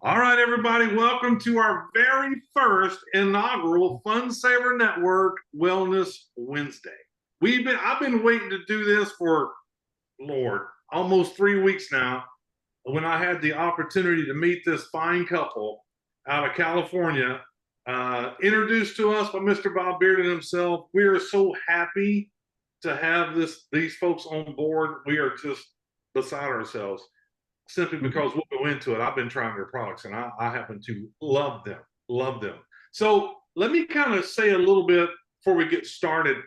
All right, everybody, welcome to our very first inaugural Fun Saver Network Wellness Wednesday. I've been waiting to do this for, Lord, almost 3 weeks now, when I had the opportunity to meet this fine couple out of California, introduced to us by Mr. Bob Bearden himself. We are so happy to have these folks on board. We are just beside ourselves, simply because we'll go into it. I've been trying their products and I happen to love them, love them. So let me kind of say a little bit before we get started.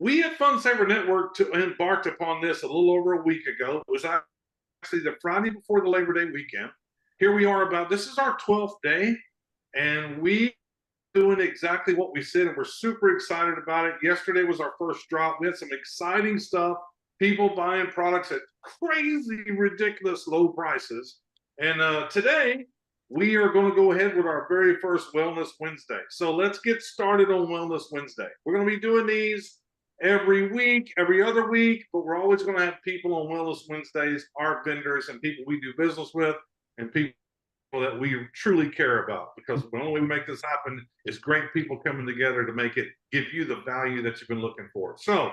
We at Fun Saver Network embarked upon this a little over a week ago. It was actually the Friday before the Labor Day weekend. Here we are this is our 12th day, and we doing exactly what we said, and we're super excited about it. Yesterday was our first drop. We had some exciting stuff. People buying products at crazy, ridiculous low prices. And today, we are going to go ahead with our very first Wellness Wednesday. So let's get started on Wellness Wednesday. We're going to be doing these every week, every other week, but we're always going to have people on Wellness Wednesdays, our vendors and people we do business with, and people that we truly care about, because the only way we make this happen is great people coming together to make it give you the value that you've been looking for. So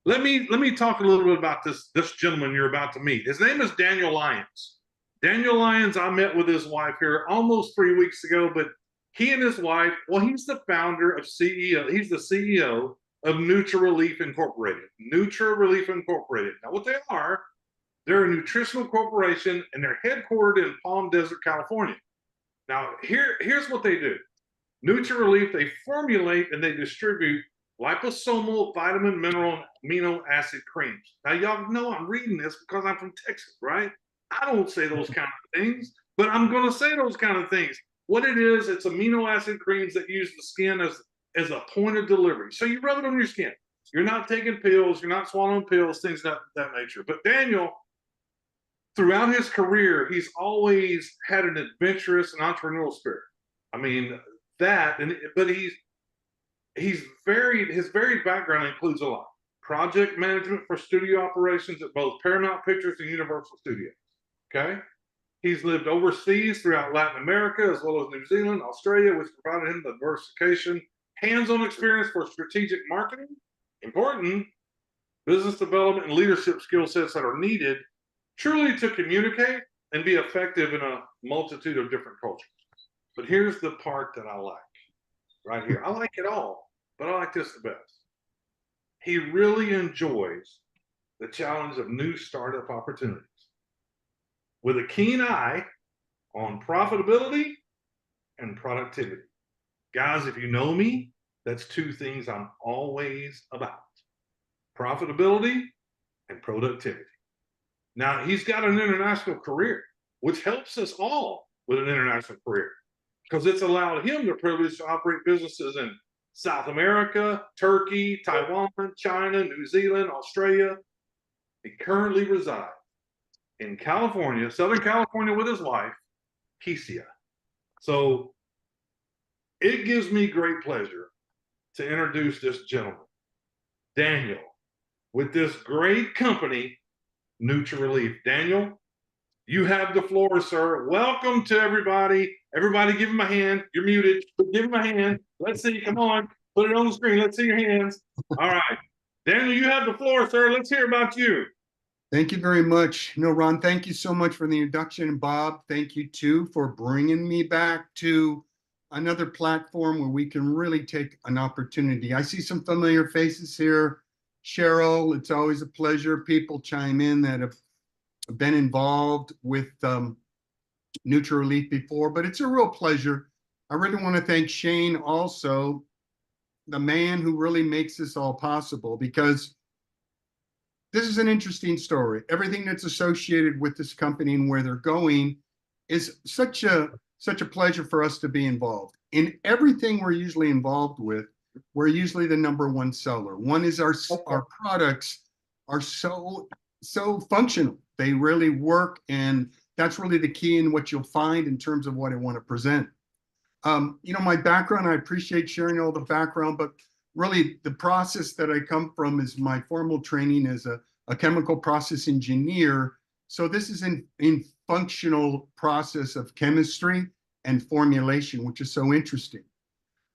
let me talk a little bit about this gentleman you're about to meet. His name is Daniel Lyons. Daniel Lyons, I met with his wife here almost 3 weeks ago, but he and his wife, well, he's the founder of CEO. He's the CEO of Neutro Relief Incorporated. Neutro Relief Incorporated. Now, what they are, they're a nutritional corporation, and they're headquartered in Palm Desert, California. Now, here's what they do. Neutro Relief, they formulate and they distribute liposomal vitamin, mineral, and amino acid creams. Now, y'all know I'm reading this because I'm from Texas, right? I don't say those kind of things, but I'm going to say those kind of things. What it is, it's amino acid creams that use the skin as a point of delivery. So you rub it on your skin. You're not taking pills. You're not swallowing pills, things of that nature. But Daniel, throughout his career, he's always had an adventurous and entrepreneurial spirit. I mean, but his varied background includes a lot. Project management for studio operations at both Paramount Pictures and Universal Studios. Okay? He's lived overseas throughout Latin America, as well as New Zealand, Australia, which provided him the diversification, hands-on experience for strategic marketing, important business development, and leadership skill sets that are needed truly to communicate and be effective in a multitude of different cultures. But here's the part that I like right here. I like it all, but I like this the best. He really enjoys the challenge of new startup opportunities with a keen eye on profitability and productivity. Guys, if you know me, that's two things I'm always about: profitability and productivity. Now, he's got an international career, which helps us all with an international career, because it's allowed him the privilege to operate businesses in South America, Turkey, Taiwan, China, New Zealand, Australia. He currently resides in California, Southern California, with his wife, Kesia. So it gives me great pleasure to introduce this gentleman, Daniel, with this great company, Neutro Relief. Daniel, you have the floor, sir. Welcome to everybody. Everybody give him a hand. You're muted, but give him a hand. Let's see. Come on. Put it on the screen. Let's see your hands. All right. Daniel, you have the floor, sir. Let's hear about you. Thank you very much. No, Ron, thank you so much for the introduction. Bob, thank you too for bringing me back to another platform where we can really take an opportunity. I see some familiar faces here. Cheryl, it's always a pleasure. People chime in that have been involved with Neutro Relief before, but it's a real pleasure. I really want to thank Shane also, the man who really makes this all possible, because this is an interesting story. Everything that's associated with this company and where they're going is such a pleasure for us to be involved. In everything we're usually involved with, we're usually the #1 seller. One is our products are so functional. They really work, and that's really the key in what you'll find in terms of what I want to present. My background, I appreciate sharing all the background, but really the process that I come from is my formal training as a chemical process engineer So this is in functional process of chemistry and formulation, which is so interesting.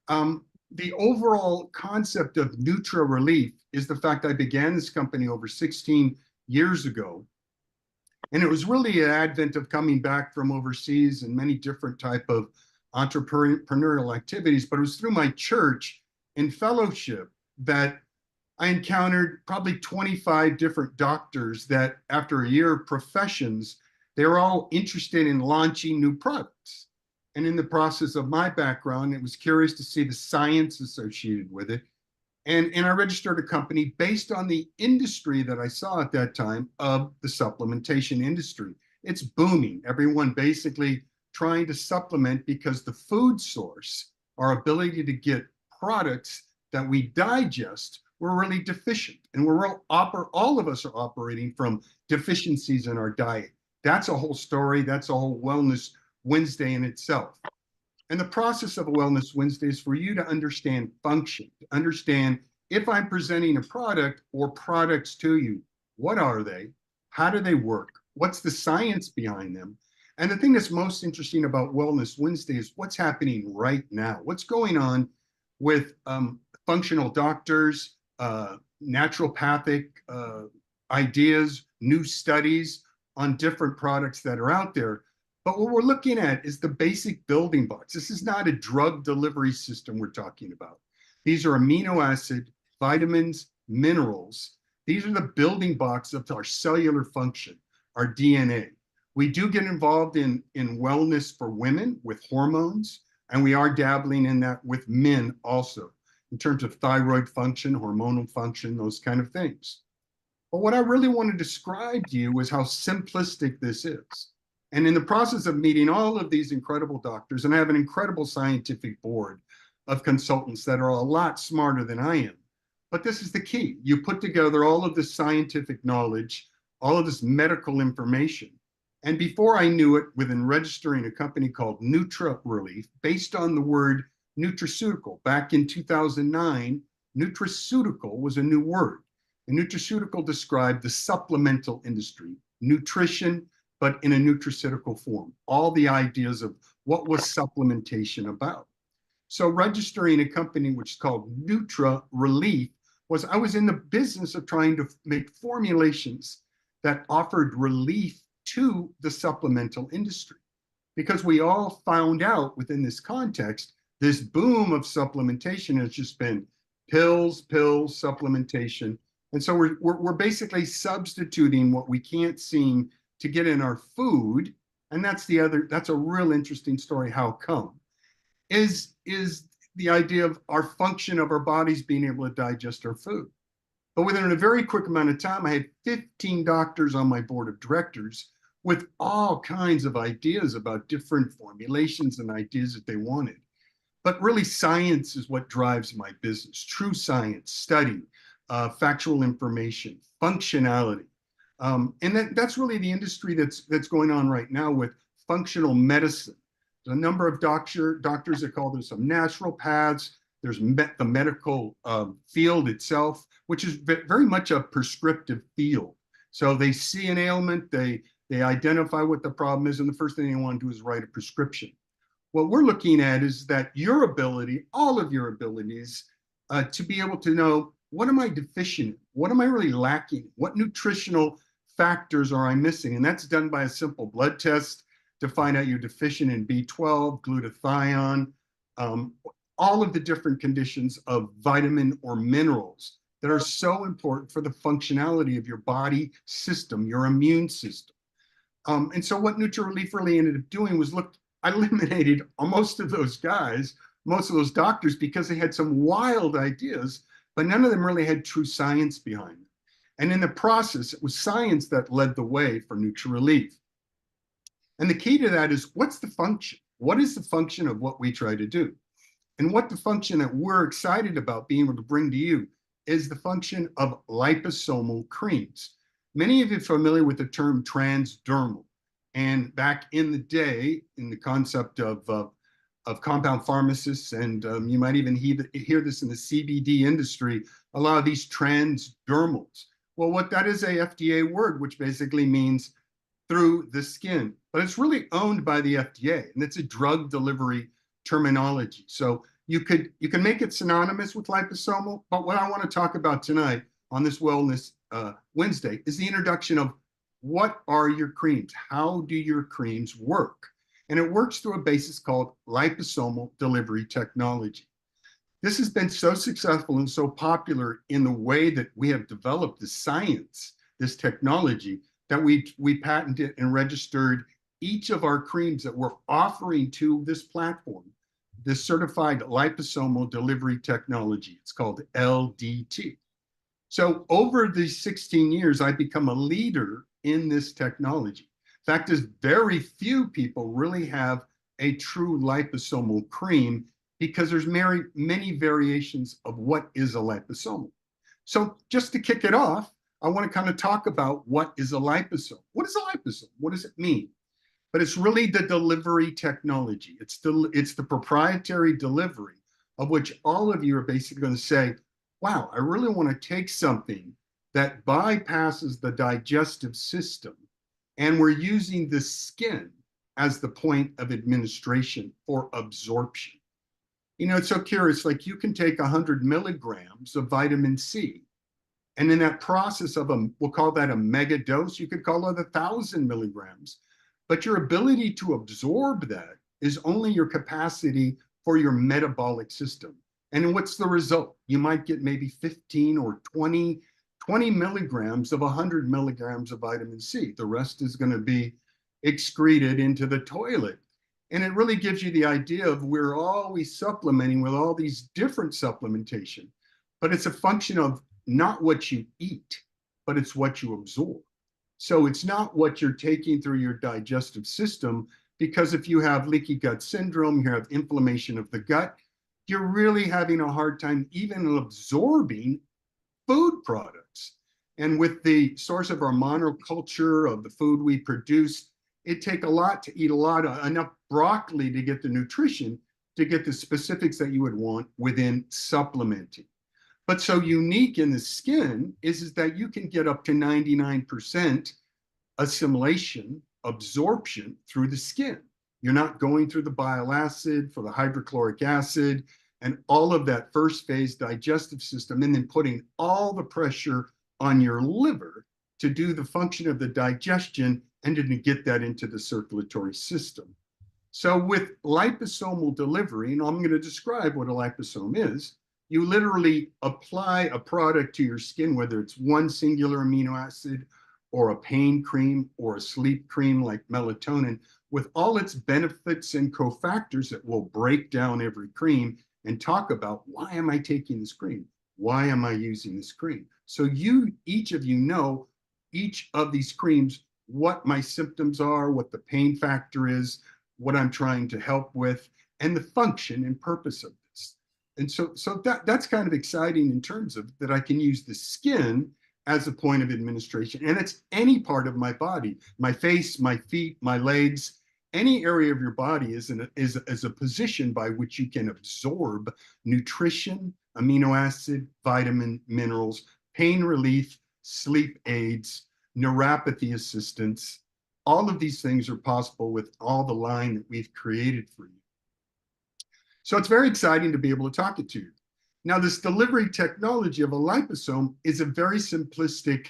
The overall concept of Neutro Relief is the fact I began this company over 16 years ago. And it was really an advent of coming back from overseas and many different type of entrepreneurial activities. But it was through my church and fellowship that I encountered probably 25 different doctors that after a year of professions, they were all interested in launching new products. And in the process of my background, it was curious to see the science associated with it. And I registered a company based on the industry that I saw at that time of the supplementation industry. It's booming. Everyone basically trying to supplement because the food source, our ability to get products that we digest, we're really deficient. And all of us are operating from deficiencies in our diet. That's a whole story. That's a whole Wellness Wednesday in itself. And the process of a Wellness Wednesday is for you to understand function, to understand if I'm presenting a product or products to you, what are they? How do they work? What's the science behind them? And the thing that's most interesting about Wellness Wednesday is what's happening right now. What's going on with functional doctors, naturopathic ideas, new studies on different products that are out there. But what we're looking at is the basic building blocks. This is not a drug delivery system we're talking about. These are amino acid, vitamins, minerals. These are the building blocks of our cellular function, our DNA. We do get involved in wellness for women with hormones, and we are dabbling in that with men also, in terms of thyroid function, hormonal function, those kind of things. But what I really want to describe to you is how simplistic this is. And in the process of meeting all of these incredible doctors, and I have an incredible scientific board of consultants that are a lot smarter than I am. But this is the key. You put together all of this scientific knowledge, all of this medical information. And before I knew it, within registering a company called Neutro Relief, based on the word nutraceutical, back in 2009, nutraceutical was a new word. And nutraceutical described the supplemental industry, nutrition, but in a nutraceutical form. All the ideas of what was supplementation about. So registering a company which is called Neutro Relief I was in the business of trying to make formulations that offered relief to the supplemental industry. Because we all found out within this context, this boom of supplementation has just been pills, supplementation. And so we're basically substituting what we can't seem to get in our food. And that's a real interesting story. How come? Is the idea of our function of our bodies being able to digest our food. But within a very quick amount of time, I had 15 doctors on my board of directors with all kinds of ideas about different formulations and ideas that they wanted. But really, science is what drives my business. True science, study, factual information, functionality. And that's really the industry that's going on right now with functional medicine. There's a number of doctors that call this some naturopaths. There's the medical field itself, which is very much a prescriptive field. So they see an ailment, they identify what the problem is, and the first thing they want to do is write a prescription. What we're looking at is that your ability, all of your abilities, to be able to know, what am I deficient in? What am I really lacking? What nutritional factors are I missing? And that's done by a simple blood test to find out you're deficient in B12, glutathione, all of the different conditions of vitamin or minerals that are so important for the functionality of your body system, your immune system. And so what Neutro Relief really ended up doing was, look, I eliminated most of those guys, most of those doctors, because they had some wild ideas, but none of them really had true science behind them. And in the process, it was science that led the way for Neutro Relief. And the key to that is, what's the function? What is the function of what we try to do? And what the function that we're excited about being able to bring to you is the function of liposomal creams. Many of you are familiar with the term transdermal. And back in the day, in the concept of compound pharmacists, and you might even hear this in the CBD industry, a lot of these transdermals. Well, what that is, a FDA word, which basically means through the skin, but it's really owned by the FDA, and it's a drug delivery terminology. So you can make it synonymous with liposomal, but what I want to talk about tonight on this Wellness Wednesday is the introduction of what are your creams? How do your creams work? And it works through a basis called liposomal delivery technology. This has been so successful and so popular in the way that we have developed the science, this technology, that we patented and registered each of our creams that we're offering to this platform, this certified liposomal delivery technology. It's called LDT. So over these 16 years, I've become a leader in this technology. Fact is, very few people really have a true liposomal cream because there's many variations of what is a liposomal. So just to kick it off, I want to kind of talk about what is a liposome. What is a liposome? What does it mean? But it's really the delivery technology. It's the proprietary delivery of which all of you are basically going to say, wow, I really want to take something that bypasses the digestive system, and we're using the skin as the point of administration for absorption. You know, it's so curious, like you can take 100 milligrams of vitamin C, and in that process of we'll call that a mega dose, you could call it 1,000 milligrams, but your ability to absorb that is only your capacity for your metabolic system. And what's the result? You might get maybe 15 or 20 milligrams of 100 milligrams of vitamin C. The rest is going to be excreted into the toilet. And it really gives you the idea of we're always supplementing with all these different supplementation, but it's a function of not what you eat, but it's what you absorb. So it's not what you're taking through your digestive system, because if you have leaky gut syndrome, you have inflammation of the gut, you're really having a hard time even absorbing food products. And with the source of our monoculture of the food we produce, it takes a lot to eat enough broccoli to get the nutrition, to get the specifics that you would want within supplementing. But so unique in the skin is that you can get up to 99% assimilation, absorption through the skin. You're not going through the bile acid for the hydrochloric acid and all of that first phase digestive system, and then putting all the pressure on your liver to do the function of the digestion and to get that into the circulatory system. So with liposomal delivery, and I'm going to describe what a liposome is, you literally apply a product to your skin, whether it's one singular amino acid or a pain cream or a sleep cream like melatonin, with all its benefits and cofactors that will break down every cream and talk about, why am I taking this cream? Why am I using this cream? So each of you know each of these creams, what my symptoms are, what the pain factor is, what I'm trying to help with, and the function and purpose of this. And so that's kind of exciting in terms of that I can use the skin as a point of administration. And it's any part of my body, my face, my feet, my legs, any area of your body is a position by which you can absorb nutrition, amino acid, vitamin, minerals, pain relief, sleep aids, neuropathy assistance. All of these things are possible with all the line that we've created for you. So it's very exciting to be able to talk it to you. Now, this delivery technology of a liposome is a very simplistic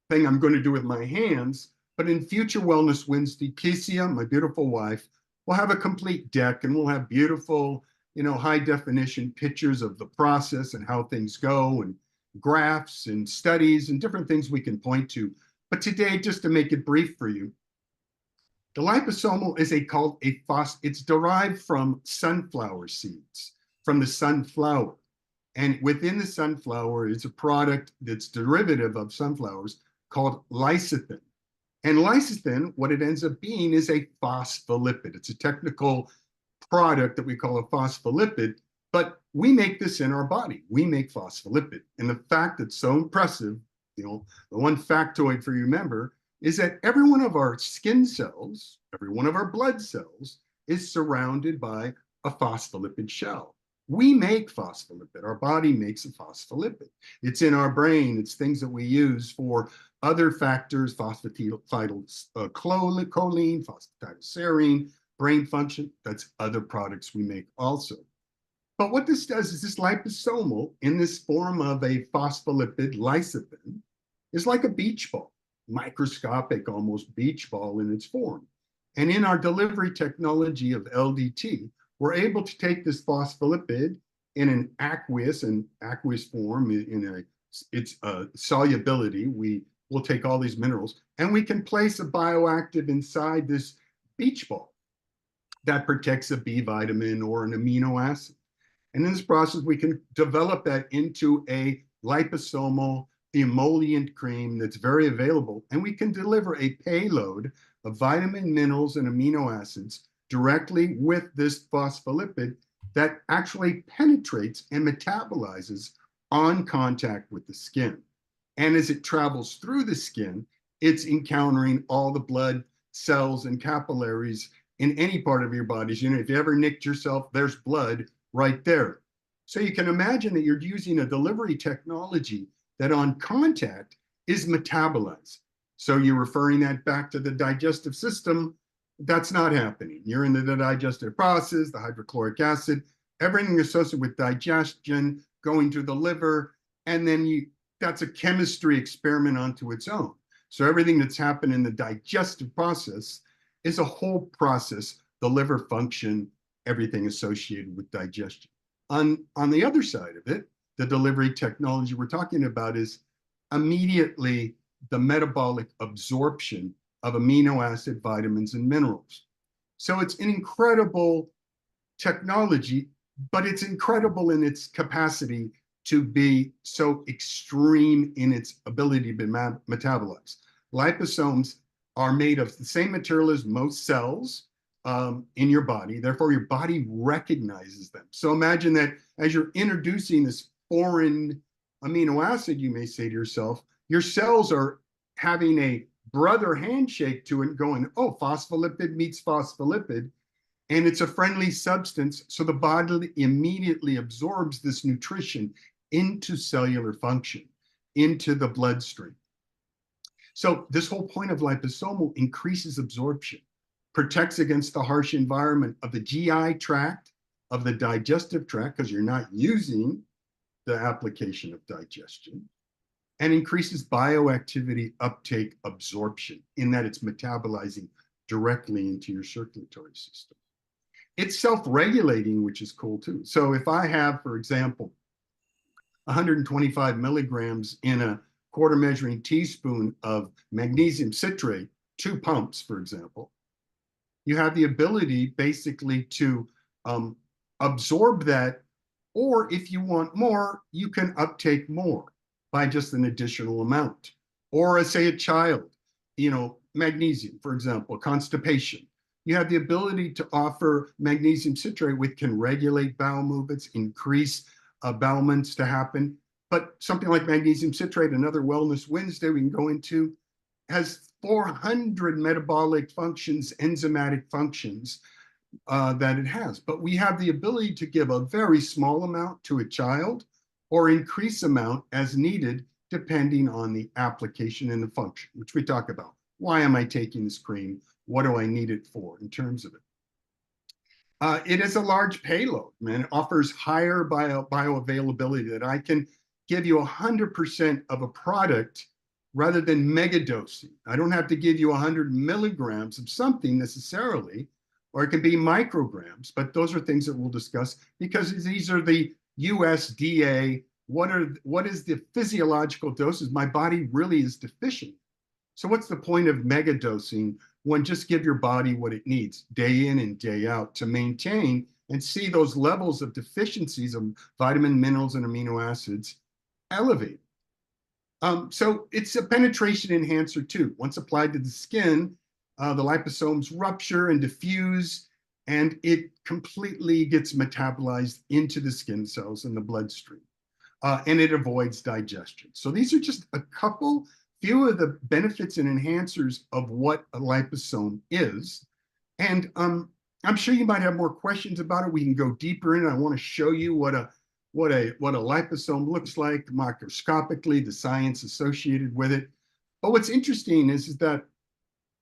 thing I'm going to do with my hands, but in future Wellness Wednesday, Kesia, my beautiful wife, will have a complete deck, and we'll have beautiful, high definition pictures of the process and how things go, and graphs and studies and different things we can point to. But today, just to make it brief for you, the liposomal is it's derived from sunflower seeds, from the sunflower. And within the sunflower is a product that's derivative of sunflowers called lecithin. And lecithin, what it ends up being is a phospholipid. It's a technical product that we call a phospholipid, but we make this in our body. We make phospholipid. And the fact that's so impressive, the one factoid for you remember, is that every one of our skin cells, every one of our blood cells is surrounded by a phospholipid shell. We make phospholipid. Our body makes a phospholipid. It's in our brain. It's things that we use for other factors, phosphatidylcholine, phosphatidylserine, brain function. That's other products we make also. But what this does is this liposomal, in this form of a phospholipid lysopin, is like a beach ball, microscopic, almost beach ball in its form. And in our delivery technology of LDT, we're able to take this phospholipid in an aqueous form, in its solubility. We will take all these minerals and we can place a bioactive inside this beach ball that protects a B vitamin or an amino acid. And in this process, we can develop that into a liposomal emollient cream that's very available. And we can deliver a payload of vitamin, minerals, and amino acids directly with this phospholipid that actually penetrates and metabolizes on contact with the skin. And as it travels through the skin, it's encountering all the blood cells and capillaries in any part of your body. You know, if you ever nicked yourself, there's blood right there. So you can imagine that you're using a delivery technology that on contact is metabolized. So you're referring that back to the digestive system. That's not happening. You're in the digestive process, the hydrochloric acid, everything associated with digestion going to the liver, and then that's a chemistry experiment onto its own. So everything that's happened in the digestive process is a whole process, the liver function, everything associated with digestion. On the other side of it, the delivery technology we're talking about is immediately the metabolic absorption of amino acid, vitamins, and minerals. So it's an incredible technology, but it's incredible in its capacity to be so extreme in its ability to be metabolized. Liposomes are made of the same material as most cells in your body. Therefore, your body recognizes them. So imagine that as you're introducing this foreign amino acid, you may say to yourself, your cells are having a brother handshake to it, going, oh, phospholipid meets phospholipid, and it's a friendly substance. So the body immediately absorbs this nutrition into cellular function, into the bloodstream. So this whole point of liposomal increases absorption, protects against the harsh environment of the GI tract, of the digestive tract, because you're not using the application of digestion, and increases bioactivity, uptake, absorption, in that it's metabolizing directly into your circulatory system. It's self-regulating, which is cool too. So if I have, for example, 125 milligrams in a quarter measuring teaspoon of magnesium citrate, 2 pumps, for example, you have the ability basically to absorb that, or if you want more, you can uptake more by just an additional amount. Or say a child, magnesium, for example, constipation. You have the ability to offer magnesium citrate, which can regulate bowel movements, increase bowel movements to happen. But something like magnesium citrate, another Wellness Wednesday we can go into, has 400 metabolic functions, enzymatic functions that it has. But we have the ability to give a very small amount to a child or increase amount as needed, depending on the application and the function, which we talk about. Why am I taking this cream? What do I need it for in terms of it? It is a large payload, man. It offers higher bioavailability, that I can give you 100% of a product rather than mega dosing. I don't have to give you 100 milligrams of something necessarily, or it can be micrograms, but those are things that we'll discuss, because these are the USDA, what is the physiological doses my body really is deficient. So what's the point of mega dosing when just give your body what it needs day in and day out to maintain and see those levels of deficiencies of vitamin, minerals, and amino acids elevate. So it's a penetration enhancer too. Once applied to the skin, the liposomes rupture and diffuse, and it completely gets metabolized into the skin cells in the bloodstream, and it avoids digestion. So these are just a few of the benefits and enhancers of what a liposome is. And I'm sure you might have more questions about it. We can go deeper in. I want to show you what a liposome looks like microscopically, the science associated with it. But what's interesting is that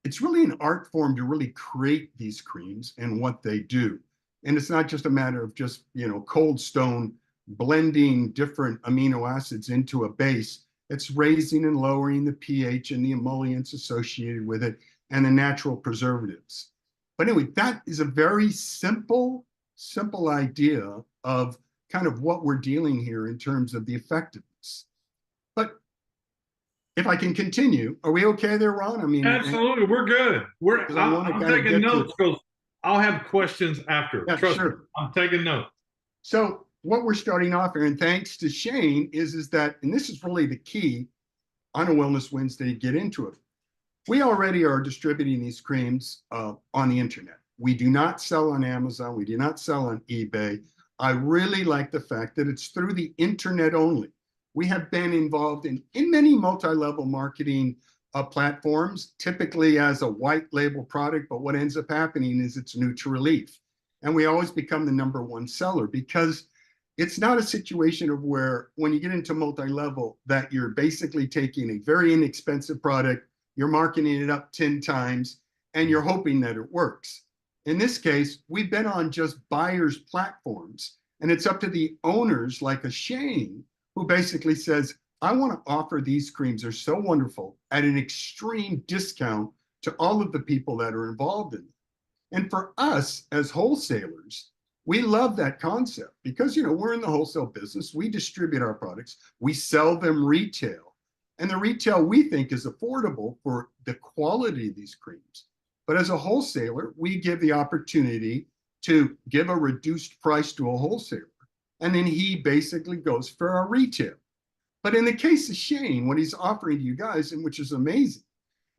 it's really an art form to really create these creams and what they do. And it's not just a matter of just, cold stone blending different amino acids into a base. It's raising and lowering the pH and the emollients associated with it and the natural preservatives. But anyway, that is a very simple idea of kind of what we're dealing here in terms of the effectiveness. But if I can continue, are we okay there, Ron? I mean, Absolutely, we're good. I'm taking notes because I'll have questions after. Yeah, Trust sure. me, I'm taking notes. So what we're starting off here, and thanks to Shane, is that, and this is really the key on a Wellness Wednesday, get into it. We already are distributing these creams on the internet. We do not sell on Amazon. We do not sell on eBay. I really like the fact that it's through the internet only. We have been involved in many multi-level marketing platforms, typically as a white label product, but what ends up happening is it's Neutro Relief. And we always become the #1 seller because it's not a situation of where when you get into multi-level that you're basically taking a very inexpensive product, you're marketing it up 10 times, and you're hoping that it works. In this case, we've been on just buyers' platforms, and it's up to the owners like a Shane who basically says, I want to offer these creams. They're so wonderful at an extreme discount to all of the people that are involved in it. And for us as wholesalers, we love that concept because, we're in the wholesale business. We distribute our products. We sell them retail. And the retail we think is affordable for the quality of these creams. But as a wholesaler, we give the opportunity to give a reduced price to a wholesaler. And then he basically goes for a retail. But in the case of Shane, what he's offering to you guys, and which is amazing,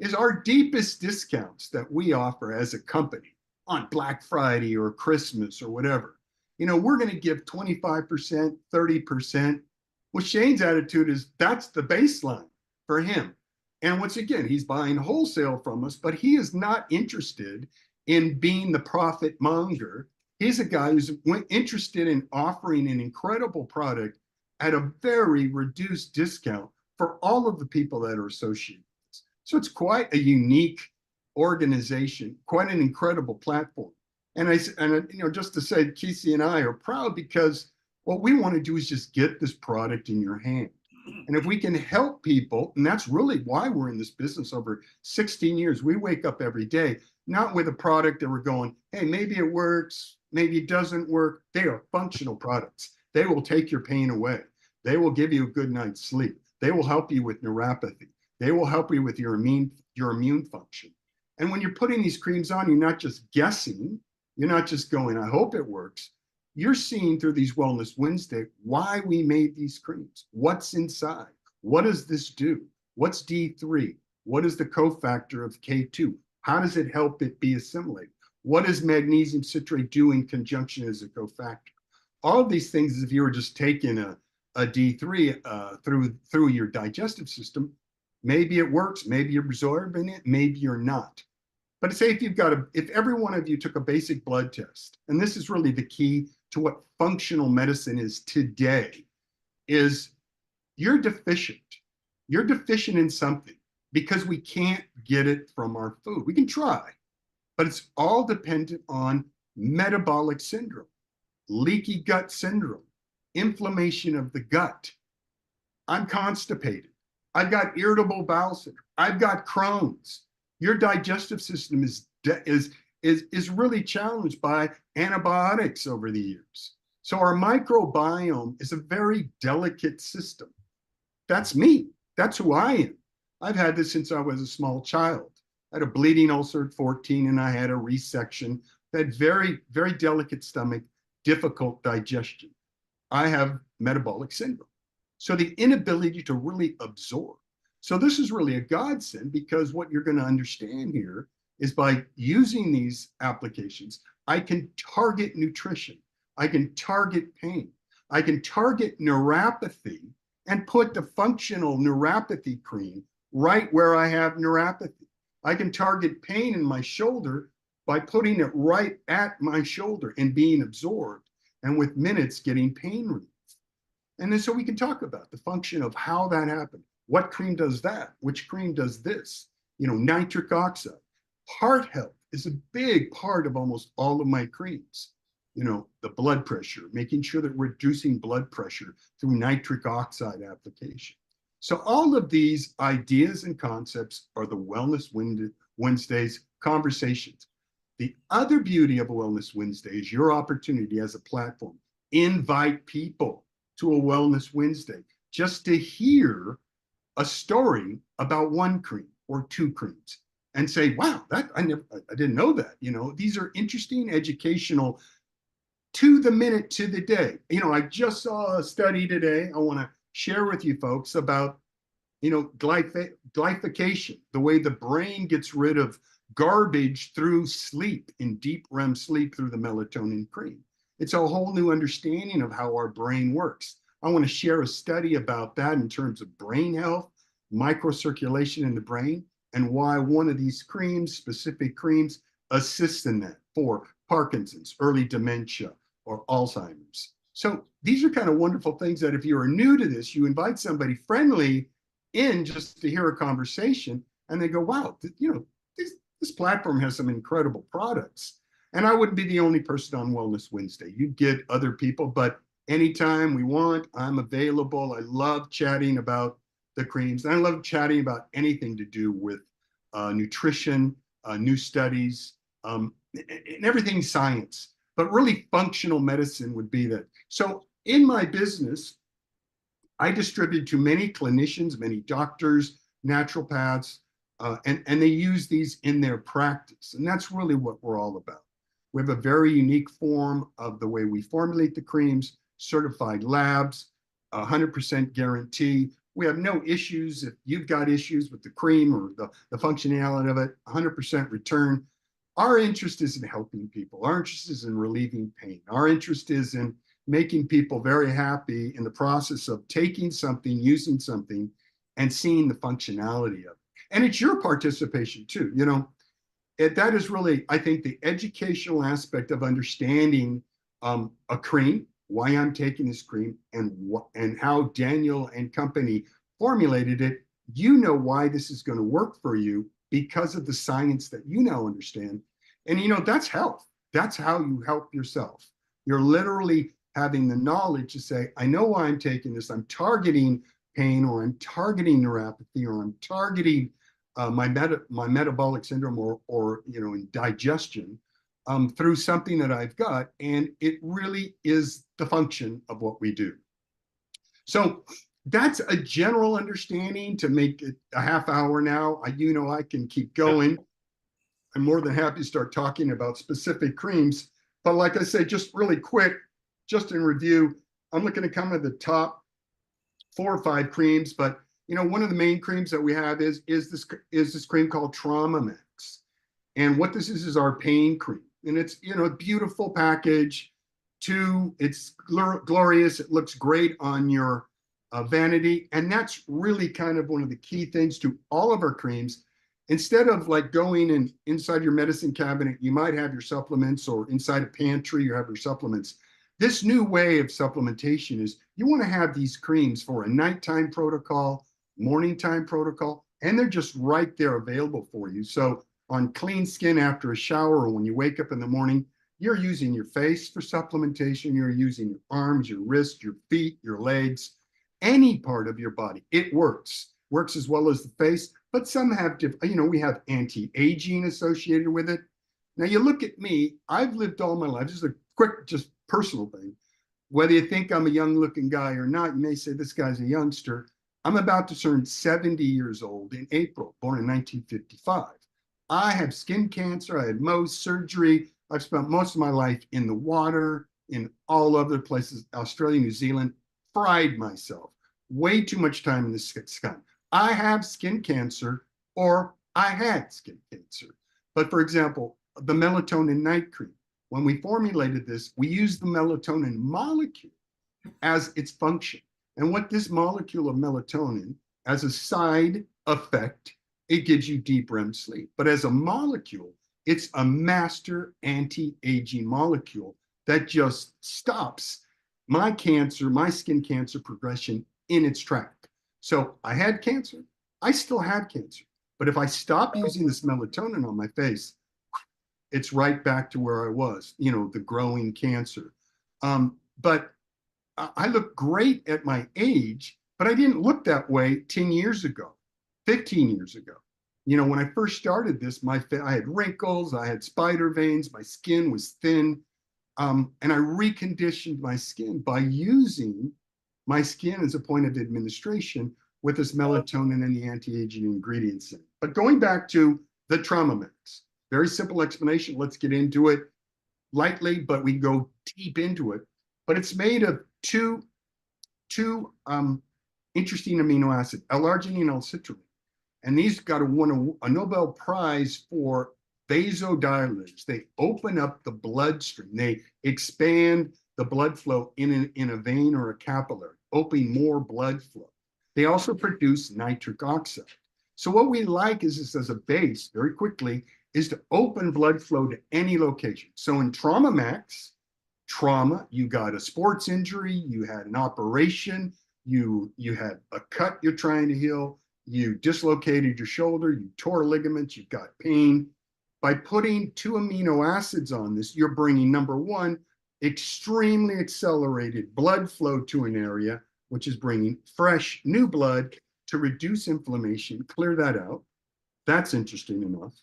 is our deepest discounts that we offer as a company on Black Friday or Christmas or whatever. We're going to give 25%, 30%. Well, Shane's attitude is that's the baseline for him. And once again, he's buying wholesale from us, but he is not interested in being the profit monger. He's a guy who's interested in offering an incredible product at a very reduced discount for all of the people that are associated with this. So it's quite a unique organization, quite an incredible platform. And just to say, Kesey and I are proud because what we want to do is just get this product in your hand. And if we can help people, and that's really why we're in this business over 16 years, we wake up every day, not with a product that we're going, hey, maybe it works, maybe it doesn't work. They are functional products. They will take your pain away. They will give you a good night's sleep. They will help you with neuropathy. They will help you with your immune function. And when you're putting these creams on, you're not just guessing. You're not just going, I hope it works. You're seeing through these Wellness Wednesday why we made these creams. What's inside? What does this do? What's D3? What is the cofactor of K2? How does it help it be assimilated? What does magnesium citrate do in conjunction as a cofactor? All of these things, if you were just taking a D3 through your digestive system, maybe it works, maybe you're absorbing it, maybe you're not. But say if every one of you took a basic blood test, and this is really the key to what functional medicine is today, is you're deficient. You're deficient in something because we can't get it from our food. We can try, but it's all dependent on metabolic syndrome, leaky gut syndrome, inflammation of the gut. I'm constipated. I've got irritable bowel syndrome. I've got Crohn's. Your digestive system is really challenged by antibiotics over the years. So our microbiome is a very delicate system. That's me. That's who I am. I've had this since I was a small child. I had a bleeding ulcer at 14 and I had a resection. I had very, very delicate stomach, difficult digestion. I have metabolic syndrome. So the inability to really absorb. So this is really a godsend because what you're going to understand here is by using these applications, I can target nutrition. I can target pain. I can target neuropathy and put the functional neuropathy cream right where I have neuropathy. I can target pain in my shoulder by putting it right at my shoulder and being absorbed, and with minutes getting pain relief. And then so we can talk about the function of how that happened. What cream does that? Which cream does this? Nitric oxide. Heart health is a big part of almost all of my creams. The blood pressure, making sure that we're reducing blood pressure through nitric oxide application. So all of these ideas and concepts are the Wellness Wednesdays conversations. The other beauty of a Wellness Wednesday is your opportunity as a platform. Invite people to a Wellness Wednesday just to hear a story about one cream or two creams and say, wow, that I didn't know that. These are interesting, educational, to the minute, to the day. I just saw a study today I want to share with you folks about, glycation, the way the brain gets rid of garbage through sleep, in deep REM sleep through the melatonin cream. It's a whole new understanding of how our brain works. I want to share a study about that in terms of brain health, microcirculation in the brain, and why one of these creams, specific creams, assists in that for Parkinson's, early dementia, or Alzheimer's. So these are kind of wonderful things that if you are new to this, you invite somebody friendly in just to hear a conversation, and they go, wow, this platform has some incredible products. And I wouldn't be the only person on Wellness Wednesday. You'd get other people, but anytime we want, I'm available. I love chatting about the creams. And I love chatting about anything to do with nutrition, new studies, and everything science, but really functional medicine would be that. So in my business, I distribute to many clinicians, many doctors, naturopaths, and they use these in their practice. And that's really what we're all about. We have a very unique form of the way we formulate the creams, certified labs, 100% guarantee. We have no issues. If you've got issues with the cream or the functionality of it, 100% return. Our interest is in helping people. Our interest is in relieving pain. Our interest is in making people very happy in the process of taking something, using something, and seeing the functionality of it. And it's your participation too. That is really, I think, the educational aspect of understanding a cream, why I'm taking this cream, and how Daniel and company formulated it. Why this is going to work for you because of the science that you now understand. And that's health. That's how you help yourself. You're literally having the knowledge to say, I know why I'm taking this. I'm targeting pain, or I'm targeting neuropathy, or I'm targeting my metabolic syndrome, or indigestion through something that I've got. And it really is the function of what we do. So that's a general understanding. To make it a half hour now, I can keep going. I'm more than happy to start talking about specific creams. But like I say, just really quick, just in review, I'm looking to come at the top 4 or 5 creams. But one of the main creams that we have is this cream called Trauma Max. And what this is our pain cream. And it's a beautiful package. 2, it's glorious. It looks great on your vanity. And that's really kind of one of the key things to all of our creams. Instead of like going inside your medicine cabinet, you might have your supplements, or inside a pantry, you have your supplements. This new way of supplementation is you want to have these creams for a nighttime protocol, morning time protocol, and they're just right there available for you. So on clean skin after a shower, or when you wake up in the morning, you're using your face for supplementation. You're using your arms, your wrists, your feet, your legs, any part of your body. It works as well as the face. But some have different, we have anti-aging associated with it. Now you look at me, I've lived all my life. This is a quick, just personal thing. Whether you think I'm a young looking guy or not, you may say this guy's a youngster. I'm about to turn 70 years old in April, born in 1955. I have skin cancer. I had Mohs surgery. I've spent most of my life in the water, in all other places, Australia, New Zealand, fried myself. Way too much time in the sun. I have skin cancer, or I had skin cancer. But for example, the melatonin night cream, when we formulated this, we used the melatonin molecule as its function. And what this molecule of melatonin, as a side effect, it gives you deep REM sleep. But as a molecule, It's a master anti-aging molecule that just stops my cancer, my skin cancer progression in its track. So I had cancer. I still have cancer. But if I stop using this melatonin on my face, it's right back to where I was, the growing cancer. But I look great at my age, but I didn't look that way 10 years ago, 15 years ago. When I first started this, I had wrinkles, I had spider veins, my skin was thin, and I reconditioned my skin by using my skin as a point of administration with this melatonin and the anti-aging ingredients in it. But going back to the Trauma Max, very simple explanation. Let's get into it lightly, but we go deep into it. But it's made of two interesting amino acids, L-arginine and L-citrulline. And these won a Nobel Prize for vasodilators. They open up the bloodstream. They expand the blood flow in a vein or a capillary, opening more blood flow. They also produce nitric oxide. So what we like is this as a base, very quickly, is to open blood flow to any location. So in Trauma Max, you got a sports injury, you had an operation, you had a cut you're trying to heal, you dislocated your shoulder, you tore ligaments, you've got pain. By putting 2 amino acids on this, you're bringing, number one, extremely accelerated blood flow to an area, which is bringing fresh, new blood to reduce inflammation, clear that out. That's interesting enough.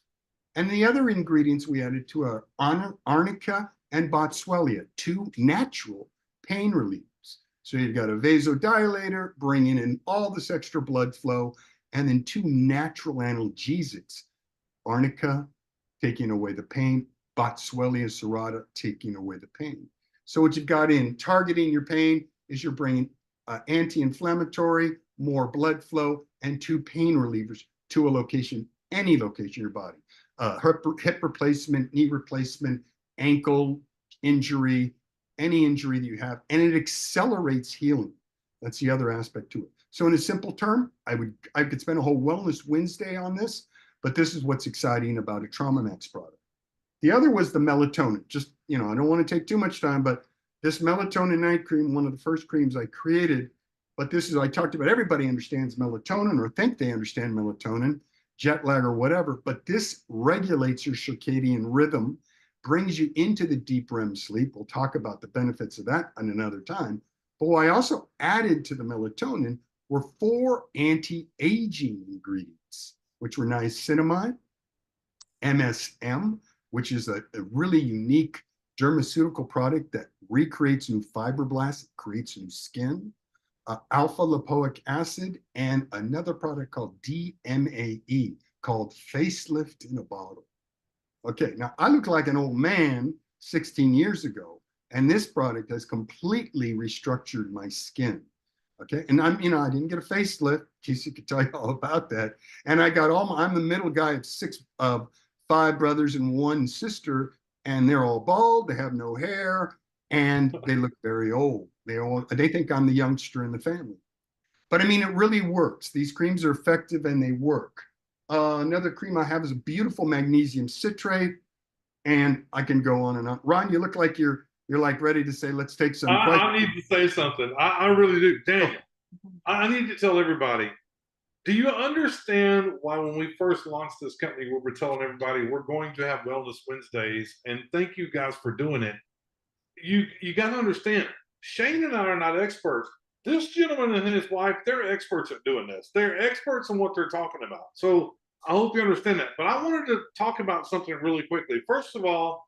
And the other ingredients we added to are arnica and boswellia, 2 natural pain relievers. So you've got a vasodilator bringing in all this extra blood flow, and then 2 natural analgesics, arnica taking away the pain, boswellia serrata taking away the pain. So what you've got in targeting your pain is you're bringing anti-inflammatory, more blood flow, and 2 pain relievers to a location, any location in your body. Hip replacement, knee replacement, ankle injury, any injury that you have, and it accelerates healing. That's the other aspect to it. So in a simple term, I could spend a whole Wellness Wednesday on this, but this is what's exciting about a Trauma Max product. The other was the melatonin. Just, I don't want to take too much time, but this melatonin night cream, one of the first creams I created, but I talked about everybody understands melatonin or think they understand melatonin, jet lag or whatever, but this regulates your circadian rhythm, brings you into the deep REM sleep. We'll talk about the benefits of that on another time. But what I also added to the melatonin were 4 anti-aging ingredients, which were niacinamide, MSM, which is a really unique dermaceutical product that recreates new fibroblasts, creates new skin, alpha lipoic acid, and another product called DMAE, called Facelift in a Bottle. Okay, now I look like an old man 16 years ago, and this product has completely restructured my skin. Okay, and I didn't get a facelift. Casey could tell you all about that. And I got I'm the middle guy of 5 brothers and 1 sister, and they're all bald. They have no hair, and they look very old. They think I'm the youngster in the family. But it really works. These creams are effective and they work. Another cream I have is a beautiful magnesium citrate, and I can go on and on. Ron, you look like you're like ready to say, let's take some questions. I need to say something. I really do. Daniel, I need to tell everybody, do you understand why when we first launched this company, we were telling everybody we're going to have Wellness Wednesdays, and thank you guys for doing it. You got to understand, Shane and I are not experts. This gentleman and his wife, they're experts at doing this. They're experts in what they're talking about. So I hope you understand that. But I wanted to talk about something really quickly. First of all,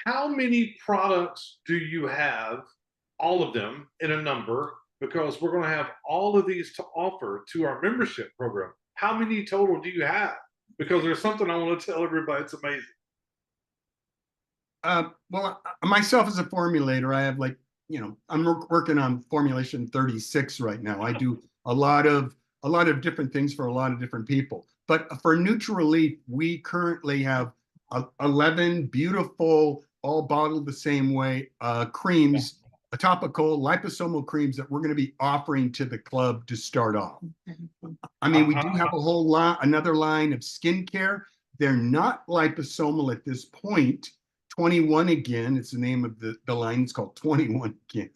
how many products do you have? All of them in a number, because we're going to have all of these to offer to our membership program. How many total do you have? Because there's something I want to tell everybody. It's amazing. Well, myself as a formulator, I have I'm working on formulation 36 right now. I do a lot of different things for a lot of different people. But for Neutro Relief, we currently have 11 beautiful, all bottled the same way, creams, topical liposomal creams that we're going to be offering to the club to start off. We do have a whole lot, another line of skincare, They're not liposomal at this point. 21 again, it's the name of the line. It's called 21 again,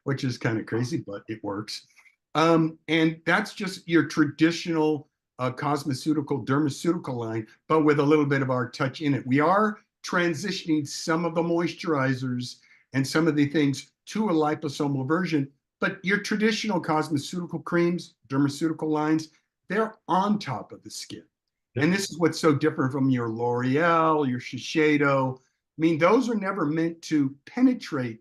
which is kind of crazy, but it works. And that's just your traditional cosmeceutical, dermaceutical line, but with a little bit of our touch in it. We are transitioning some of the moisturizers and some of the things to a liposomal version, but your traditional cosmeceutical creams, dermaceutical lines, they're on top of the skin. And this is what's so different from your L'Oreal, your Shiseido. I mean, those are never meant to penetrate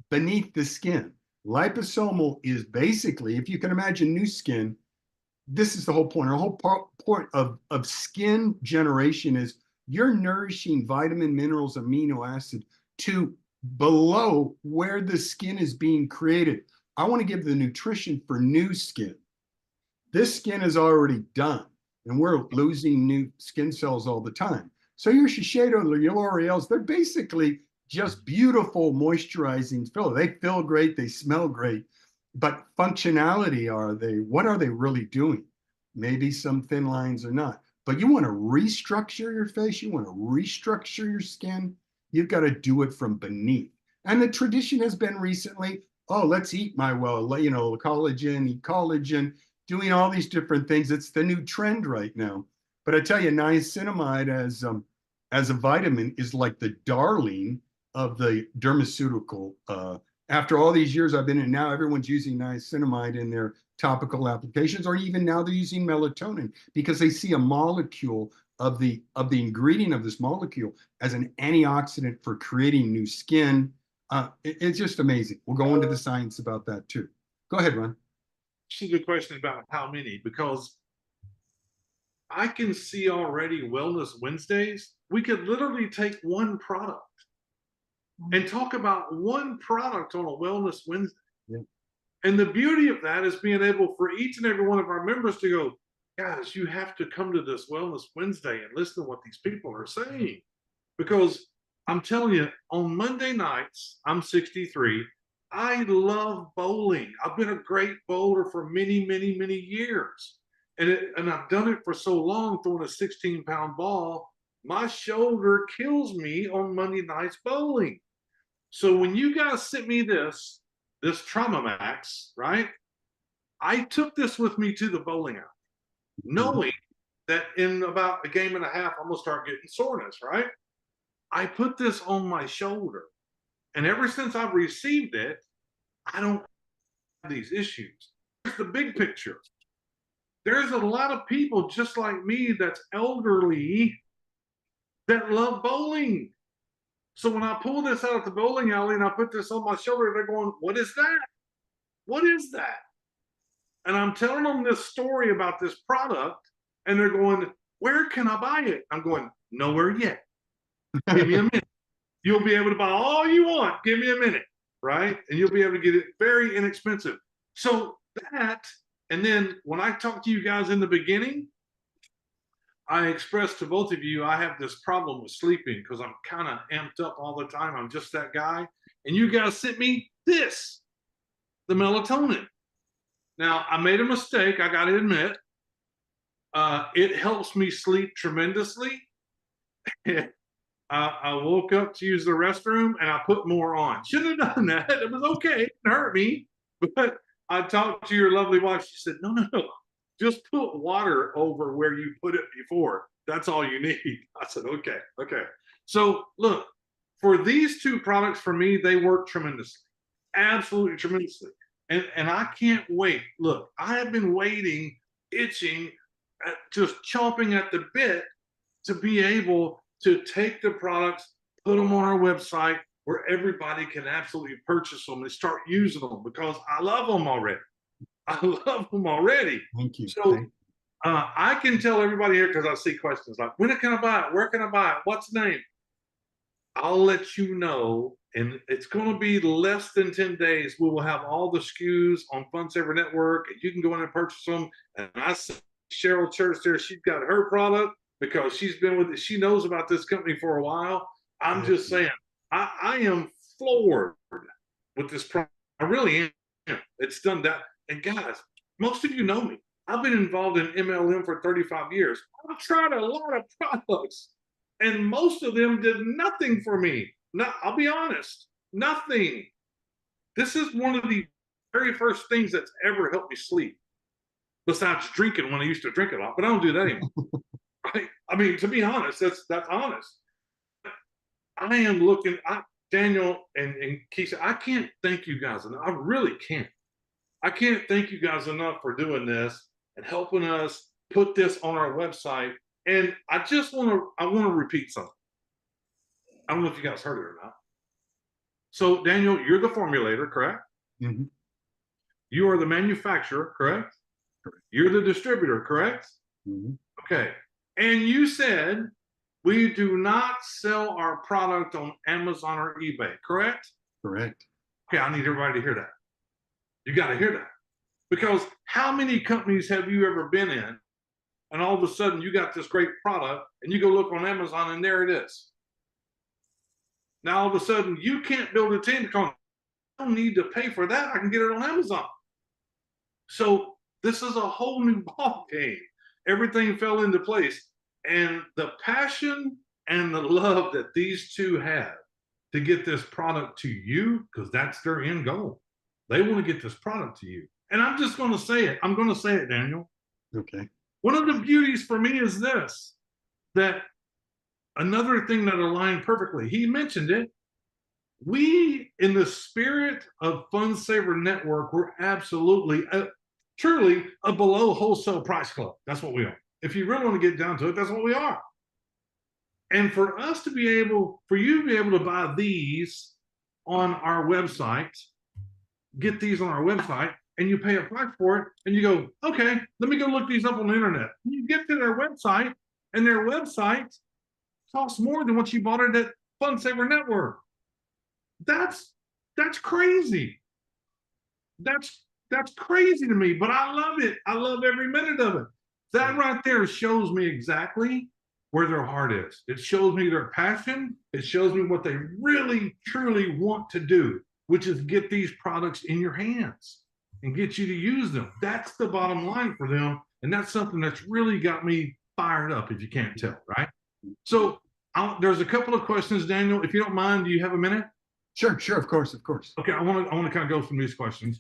beneath the skin. Liposomal is basically, if you can imagine new skin, this is the whole point. Our whole point of skin generation is you're nourishing vitamin, minerals, amino acid to below where the skin is being created. I want to give the nutrition for new skin. This skin is already done, and we're losing new skin cells all the time. So your Shiseido, your L'Oreals, they're basically just beautiful moisturizing filler. They feel great, they smell great, but functionality, what are they really doing? Maybe some thin lines or not. But you want to restructure your face, you want to restructure your skin, you've got to do it from beneath. And the tradition has been recently, oh, let's eat collagen, eat collagen, doing all these different things. It's the new trend right now. But I tell you, niacinamide as a vitamin is like the darling of the dermaceutical. After all these years I've been in, now everyone's using niacinamide in their topical applications, or even now they're using melatonin because they see a molecule of the ingredient of this molecule as an antioxidant for creating new skin. It's just amazing. We'll go into the science about that too. Go ahead, Ron. It's a good question about how many, because I can see already Wellness Wednesdays. We could literally take one product and talk about one product on a Wellness Wednesday. Yeah. And the beauty of that is being able for each and every one of our members to go, guys, you have to come to this Wellness Wednesday and listen to what these people are saying. Because I'm telling you, on Monday nights, I'm 63. I love bowling. I've been a great bowler for many, many, many years. And I've done it for so long, throwing a 16-pound ball, my shoulder kills me on Monday nights bowling. So when you guys sent me this Trauma Max, right? I took this with me to the bowling alley, knowing that in about a game and a half, I'm gonna start getting soreness, right? I put this on my shoulder. And ever since I've received it, I don't have these issues. Here's the big picture. There's a lot of people just like me that's elderly that love bowling. So when I pull this out at the bowling alley and I put this on my shoulder, they're going, what is that? What is that? And I'm telling them this story about this product, and they're going, where can I buy it? I'm going, nowhere yet. Give me a minute. You'll be able to buy all you want. Give me a minute, right? And you'll be able to get it very inexpensive. So that, and then when I talked to you guys in the beginning, I expressed to both of you, I have this problem with sleeping because I'm kind of amped up all the time. I'm just that guy. And you guys sent me this, the melatonin. Now, I made a mistake, I got to admit. It helps me sleep tremendously. I woke up to use the restroom and I put more on. Should have done that. It was okay. It hurt me. But I talked to your lovely wife. She said, no. Just put water over where you put it before. That's all you need. I said, okay. So look, for these two products, for me, they work tremendously. Absolutely tremendously. And I can't wait. Look, I have been waiting, itching, just chomping at the bit to be able to take the products, put them on our website where everybody can absolutely purchase them and start using them because I love them already. Thank you. So I can tell everybody here because I see questions like, when can I buy it? Where can I buy it? What's the name? I'll let you know. And it's going to be less than 10 days. We will have all the SKUs on FunSaver Network, and you can go in and purchase them. And I see Cheryl Church there. She's got her product because she's been with it. She knows about this company for a while. I'm just saying, I am floored with this product. I really am. It's done that. And guys, most of you know me. I've been involved in MLM for 35 years. I've tried a lot of products, and most of them did nothing for me. No, I'll be honest, nothing. This is one of the very first things that's ever helped me sleep, besides drinking when I used to drink a lot, but I don't do that anymore. Right? I mean, to be honest, that's honest. I am looking. Daniel and Keisha, I can't thank you guys enough. I really can't. I can't thank you guys enough for doing this and helping us put this on our website. And I want to repeat something. I don't know if you guys heard it or not. So, Daniel, you're the formulator, correct? Mm-hmm. You are the manufacturer, correct? Correct. You're the distributor, correct? Mm-hmm. Okay. And you said we do not sell our product on Amazon or eBay, correct? Correct. Okay, I need everybody to hear that. You got to hear that. Because how many companies have you ever been in, and all of a sudden you got this great product, and you go look on Amazon, and there it is. Now all of a sudden you can't build a team because I don't need to pay for that. I can get it on Amazon. So this is a whole new ball game. Everything fell into place, and the passion and the love that these two have to get this product to you, because that's their end goal. They want to get this product to you. And I'm just going to say it. I'm going to say it, Daniel. Okay. One of the beauties for me is this, that another thing that aligned perfectly, he mentioned it. We, in the spirit of Fund Saver Network, we're absolutely, truly a below wholesale price club. That's what we are. If you really want to get down to it, that's what we are. And for us to be able, for you to be able to buy these on our website, get these on our website, and you pay a price for it, and you go, okay, let me go look these up on the internet. You get to their website, and their website costs more than what you bought it at Fund Saver Network. That's crazy. That's crazy to me, but I love it. I love every minute of it. That right there shows me exactly where their heart is. It shows me their passion. It shows me what they really, truly want to do, which is get these products in your hands and get you to use them. That's the bottom line for them. And that's something that's really got me fired up, if you can't tell, right? So there's a couple of questions, Daniel. If you don't mind, do you have a minute? Sure, of course. Okay, I want to kind of go through these questions.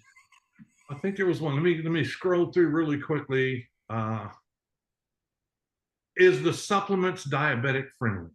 I think there was one. Let me scroll through really quickly. Is the supplements diabetic friendly?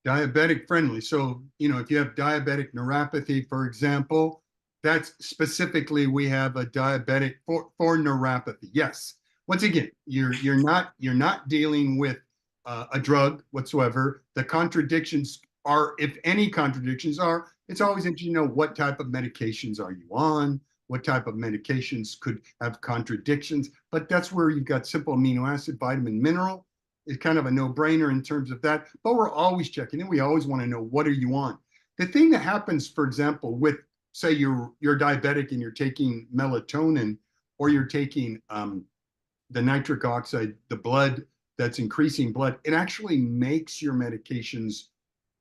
Diabetic friendly. So, if you have diabetic neuropathy, for example, that's specifically, we have a diabetic for neuropathy. Yes. Once again, you're not dealing with a drug whatsoever. The contradictions are, if any contradictions are, it's always interesting to know what type of medications are you on, what type of medications could have contradictions. But that's where you've got simple amino acid, vitamin, mineral. It's kind of a no-brainer in terms of that. But we're always checking in. We always want to know, what are you on? The thing that happens, for example, with, say you're diabetic and you're taking melatonin, or you're taking the nitric oxide, the blood that's increasing blood, it actually makes your medications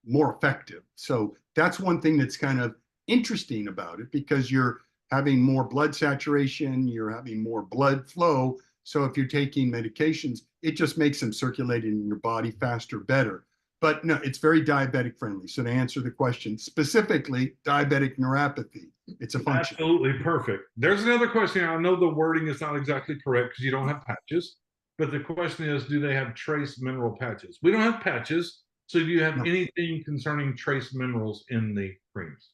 more effective. So that's one thing that's kind of interesting about it, because you're having more blood saturation, you're having more blood flow. So if you're taking medications, it just makes them circulating in your body faster, better. But no, it's very diabetic friendly. So to answer the question, specifically diabetic neuropathy, it's a function. Absolutely perfect. There's another question. I know the wording is not exactly correct because you don't have patches, but the question is, do they have trace mineral patches? We don't have patches. So do you have anything concerning trace minerals in the creams?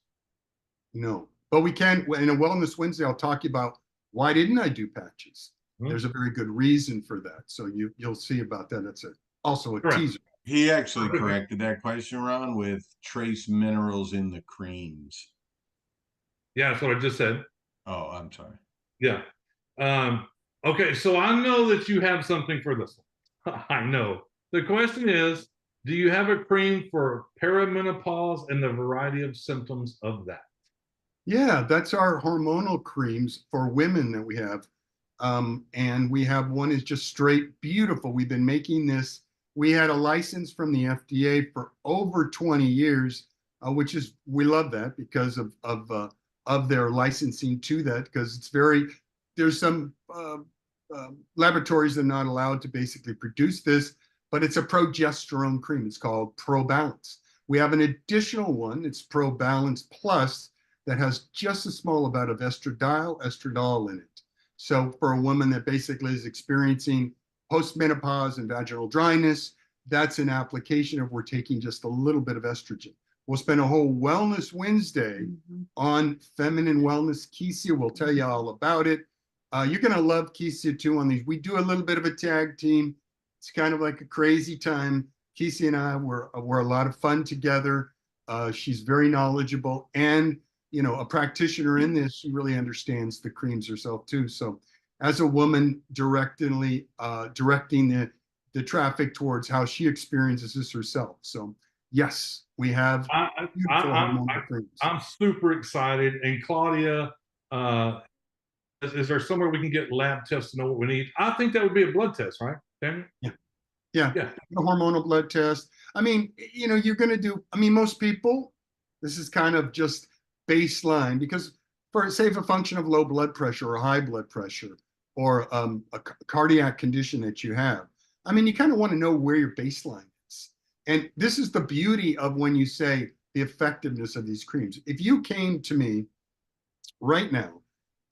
No, but we can, in a Wellness Wednesday, I'll talk about why didn't I do patches? There's a very good reason for that. So you'll see about that. That's also a Correct. teaser. He actually corrected that question, Ron, with trace minerals in the creams. Yeah, that's what I just said. Oh, I'm sorry. Yeah. Okay, so I know that you have something for this one. I know. The question is, do you have a cream for perimenopause and the variety of symptoms of that? Yeah, that's our hormonal creams for women that we have. And we have one is just straight beautiful. We've been making this. We had a license from the FDA for over 20 years, which is, we love that because of their licensing to that, because it's very, there's some laboratories that are not allowed to basically produce this, but it's a progesterone cream. It's called Pro Balance. We have an additional one. It's Pro Balance Plus that has just a small amount of estradiol in it. So for a woman that basically is experiencing postmenopause and vaginal dryness, that's an application of we're taking just a little bit of estrogen. We'll spend a whole Wellness Wednesday on feminine wellness. Kesia will tell you all about it. You're going to love Kesia too on these. We do a little bit of a tag team. It's kind of like a crazy time. Kesia and I were a lot of fun together. She's very knowledgeable and, you know, a practitioner in this. She really understands the creams herself too. So as a woman directing the traffic towards how she experiences this herself. So yes, we have I'm super excited. And Claudia, is there somewhere we can get lab tests to know what we need? I think that would be a blood test, right, Daniel? Yeah. The hormonal blood test. I mean, you know, you're going to do, I mean, most people, this is kind of just baseline because for say if a function of low blood pressure or high blood pressure or a cardiac condition that you have, I mean, you kind of want to know where your baseline is. And this is the beauty of when you say the effectiveness of these creams. If you came to me right now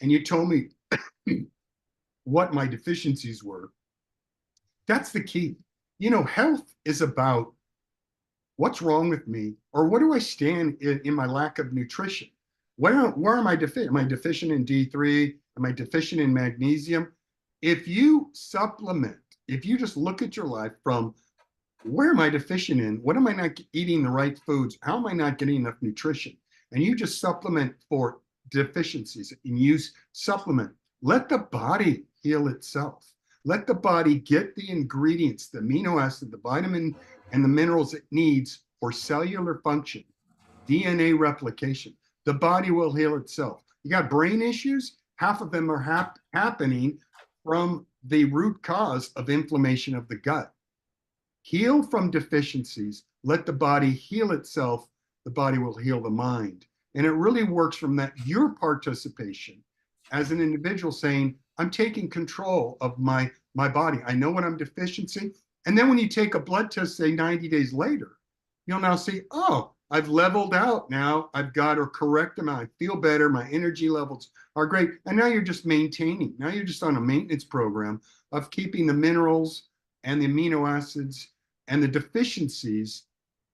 and you told me what my deficiencies were, that's the key. You know, health is about what's wrong with me or what do I stand in my lack of nutrition? Where am I deficient? Am I deficient in D3? Am I deficient in magnesium? If you supplement, if you just look at your life from where am I deficient in? What am I not eating the right foods? How am I not getting enough nutrition? And you just supplement for deficiencies and use supplement. Let the body heal itself. Let the body get the ingredients, the amino acid, the vitamin, and the minerals it needs for cellular function, DNA replication. The body will heal itself. You got brain issues? Half of them are happening from the root cause of inflammation of the gut. Heal from deficiencies. Let the body heal itself. The body will heal the mind. And it really works from that, your participation as an individual saying, I'm taking control of my body. I know what I'm deficiency. And then when you take a blood test, say 90 days later, you'll now see, oh, I've leveled out now. I've got a correct amount. I feel better. My energy levels are great. And now you're just maintaining. Now you're just on a maintenance program of keeping the minerals and the amino acids and the deficiencies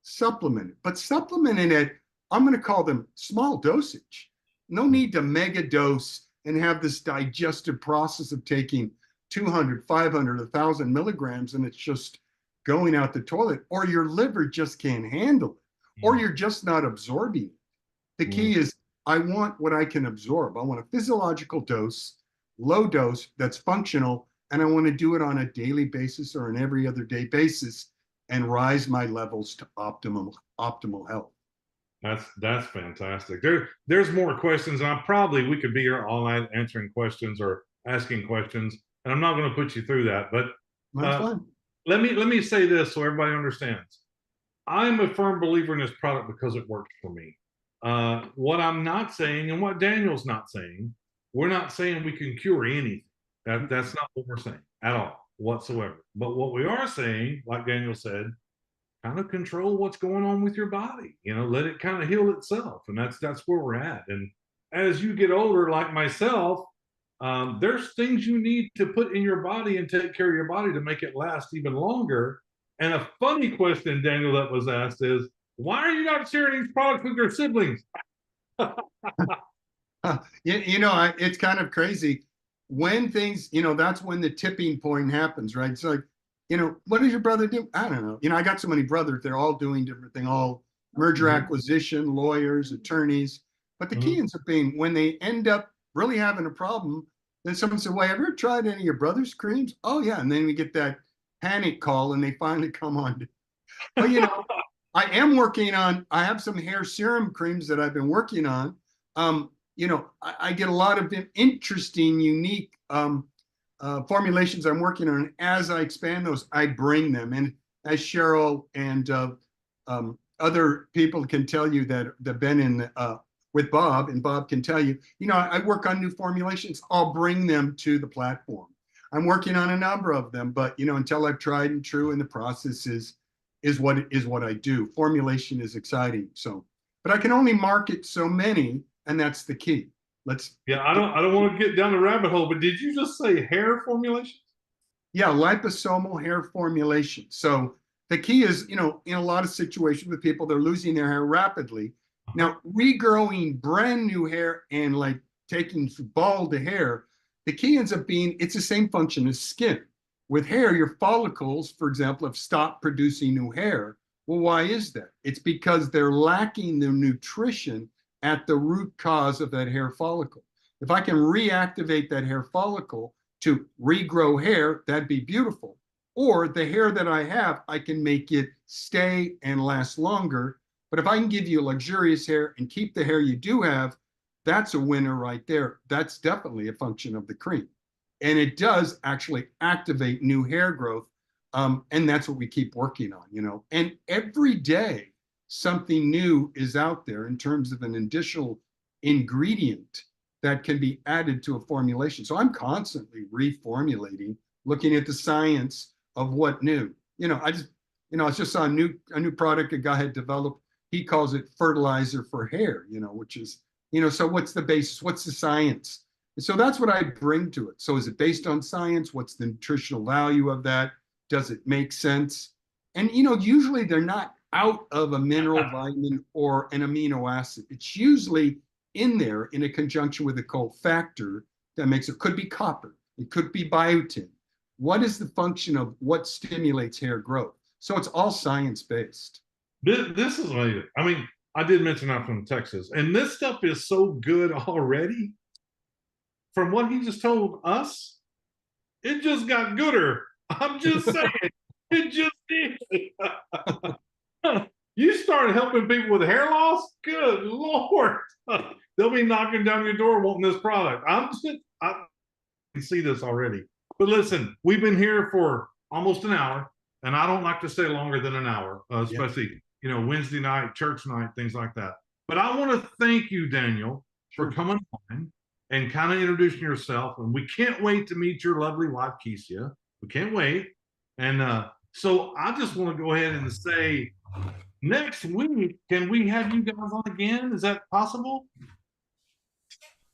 supplemented. But supplemented at, I'm going to call them small dosage. No need to mega dose and have this digestive process of taking 200, 500, 1,000 milligrams and it's just going out the toilet, or your liver just can't handle it, or you're just not absorbing it. The key is I want what I can absorb. I want a physiological dose, low dose that's functional, and I want to do it on a daily basis or an every other day basis and rise my levels to optimal health. That's fantastic. There's more questions. We could be here all night answering questions or asking questions, and I'm not going to put you through that. But let me say this so everybody understands. I'm a firm believer in this product because it works for me. What I'm not saying, and what Daniel's not saying, we're not saying we can cure anything. That's not what we're saying at all whatsoever. But what we are saying, like Daniel said, kind of control what's going on with your body. You know, let it kind of heal itself, and that's where we're at. And as you get older, like myself, there's things you need to put in your body and take care of your body to make it last even longer. And a funny question, Daniel, that was asked is, why are you not sharing these products with your siblings? It's kind of crazy when things, that's when the tipping point happens, right? It's like, what does your brother do? I don't know. I got so many brothers, they're all doing different things, all merger acquisition, lawyers, attorneys. But the key ends up being when they end up really having a problem, then someone said, well, have you ever tried any of your brother's creams? Oh, yeah. And then we get that panic call and they finally come on. But, I am working on, I have some hair serum creams that I've been working on. I get a lot of interesting, unique formulations I'm working on. As I expand those, I bring them. And as Cheryl and other people can tell you that have been in with Bob, and Bob can tell you, I work on new formulations. I'll bring them to the platform. I'm working on a number of them, but until I've tried and true, and the process is what I do. Formulation is exciting. So, but I can only market so many, and that's the key. Yeah, I don't want to get down the rabbit hole, but did you just say hair formulation? Yeah, liposomal hair formulation. So the key is, in a lot of situations with people, they're losing their hair rapidly. Now, regrowing brand new hair and like taking bald hair, the key ends up being it's the same function as skin. With hair, your follicles, for example, have stopped producing new hair. Well, why is that? It's because they're lacking the nutrition at the root cause of that hair follicle. If I can reactivate that hair follicle to regrow hair, that'd be beautiful. Or the hair that I have, I can make it stay and last longer. But if I can give you luxurious hair and keep the hair you do have, that's a winner right there. That's definitely a function of the cream. And it does actually activate new hair growth. And that's what we keep working on, And every day, something new is out there in terms of an additional ingredient that can be added to a formulation. So I'm constantly reformulating, looking at the science of what new. I just saw a new product a guy had developed. He calls it fertilizer for hair, which is, so what's the basis? What's the science? And so that's what I bring to it. So is it based on science? What's the nutritional value of that? Does it make sense? And, usually they're not out of a mineral, vitamin, or an amino acid. It's usually in there in a conjunction with a cofactor that makes it. Could be copper. It could be biotin. What is the function of what stimulates hair growth? So it's all science-based. This is amazing. I mean, I did mention I'm from Texas, and this stuff is so good already. From what he just told us, it just got gooder. I'm just saying, it just did. You started helping people with hair loss? Good Lord. They'll be knocking down your door wanting this product. I can see this already. But listen, we've been here for almost an hour, and I don't like to stay longer than an hour, especially, Wednesday night, church night, things like that. But I want to thank you, Daniel, for coming on and kind of introducing yourself. And we can't wait to meet your lovely wife, Keisha. We can't wait. And so I just want to go ahead and say, next week, can we have you guys on again? Is that possible?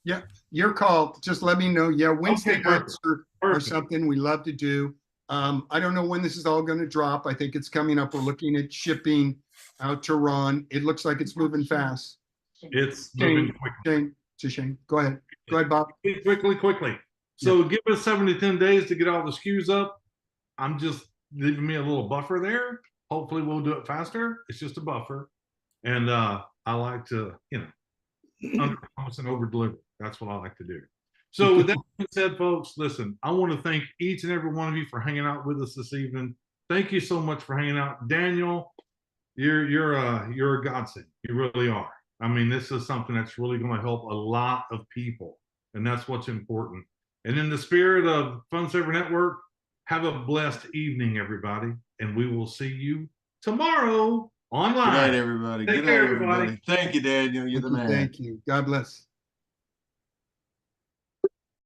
Yeah, your call. Just let me know. Yeah, Wednesday Okay, nights are something we love to do. I don't know when this is all going to drop. I think it's coming up. We're looking at shipping out to Ron. It looks like it's moving fast. It's moving quickly. It's a shame. Go ahead. Go ahead, Bob. Quickly. So give us 7 to 10 days to get all the SKUs up. I'm just leaving me a little buffer there. Hopefully we'll do it faster. It's just a buffer. And I like to, under promise and over deliver. That's what I like to do. So with that being said, folks, listen, I want to thank each and every one of you for hanging out with us this evening. Thank you so much for hanging out. Daniel, you're a godsend. You really are. I mean, this is something that's really going to help a lot of people. And that's what's important. And in the spirit of Fun Saver Network, have a blessed evening, everybody. And we will see you tomorrow online. Good night, everybody. Good night, everybody. Thank you, Daniel. You're the man. Thank you. God bless.